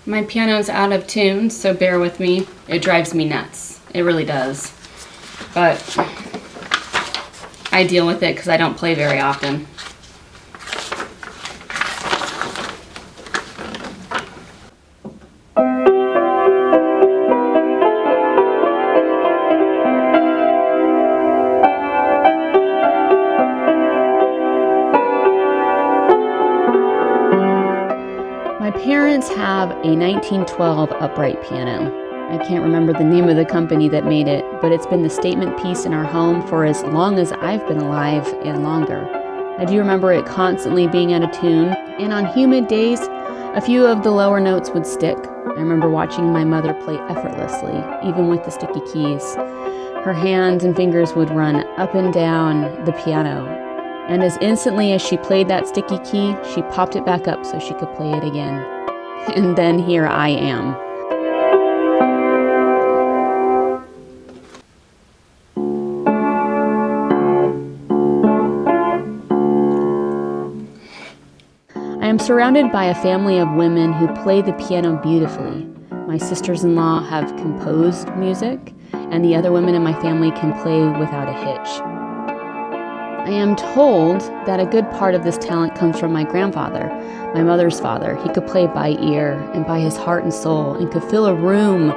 My piano's out of tune, so bear with me. It drives me nuts. It really does. But I deal with it because I don't play very often. My parents have a 1912 upright piano. I can't remember the name of the company that made it, but it's been the statement piece in our home for as long as I've been alive and longer. I do remember it constantly being out of tune, and on humid days, a few of the lower notes would stick. I remember watching my mother play effortlessly, even with the sticky keys. Her hands and fingers would run up and down the piano, and as instantly as she played that sticky key, she popped it back up so she could play it again. And then here I am. I am surrounded by a family of women who play the piano beautifully. My sisters-in-law have composed music, and the other women in my family can play without a hitch. I am told that a good part of this talent comes from my grandfather, my mother's father. He could play by ear and by his heart and soul, and could fill a room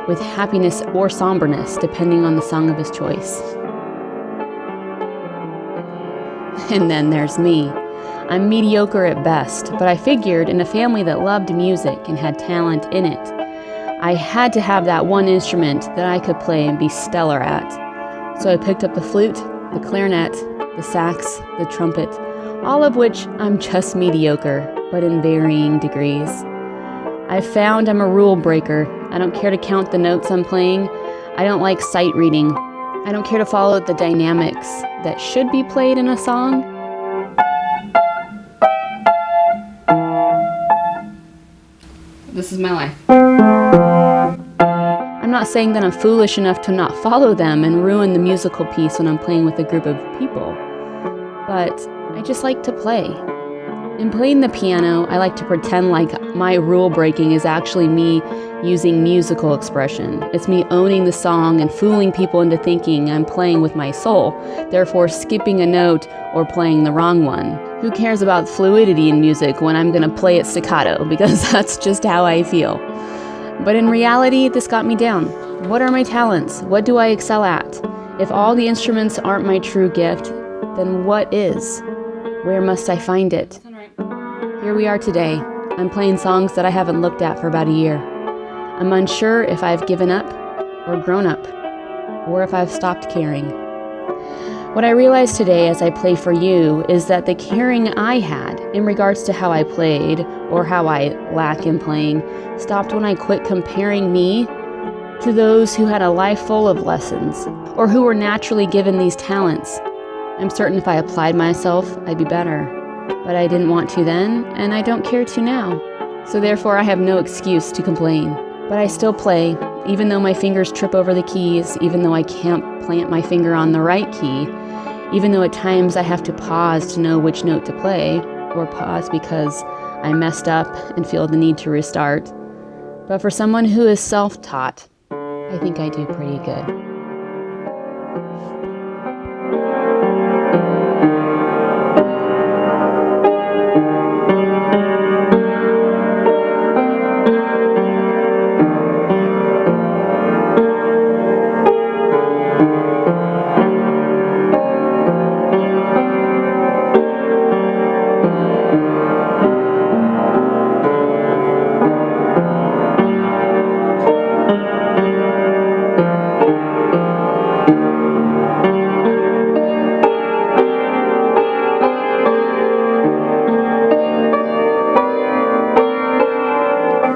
with happiness or somberness, depending on the song of his choice. And then there's me. I'm mediocre at best, but I figured in a family that loved music and had talent in it, I had to have that one instrument that I could play and be stellar at. So I picked up the flute, the clarinet, the sax, the trumpet, all of which I'm just mediocre, but in varying degrees. I've found I'm a rule breaker. I don't care to count the notes I'm playing. I don't like sight reading. I don't care to follow the dynamics that should be played in a song. This is my life. I'm not saying that I'm foolish enough to not follow them and ruin the musical piece when I'm playing with a group of people, but I just like to play. In playing the piano, I like to pretend like my rule breaking is actually me using musical expression. It's me owning the song and fooling people into thinking I'm playing with my soul, therefore skipping a note or playing the wrong one. Who cares about fluidity in music when I'm gonna play it staccato, because that's just how I feel. But in reality, this got me down. What are my talents? What do I excel at? If all the instruments aren't my true gift, then what is? Where must I find it? Here we are today. I'm playing songs that I haven't looked at for about a year. I'm unsure if I've given up or grown up, or if I've stopped caring. What I realized today as I play for you is that the caring I had in regards to how I played, or how I lack in playing, stopped when I quit comparing me to those who had a life full of lessons, or who were naturally given these talents. I'm certain if I applied myself, I'd be better. But I didn't want to then, and I don't care to now. So therefore I have no excuse to complain. But I still play, even though my fingers trip over the keys, even though I can't plant my finger on the right key, even though at times I have to pause to know which note to play, or pause because I messed up and feel the need to restart. But for someone who is self-taught, I think I do pretty good.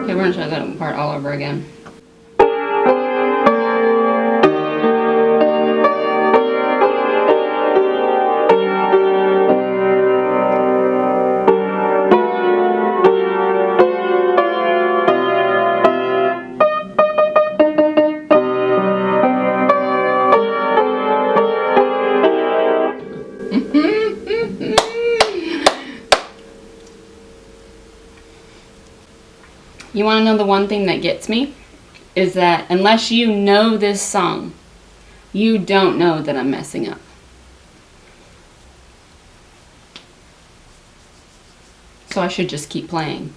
We're gonna try that part all over again. You want to know the one thing that gets me? Is that unless you know this song, you don't know that I'm messing up. So I should just keep playing.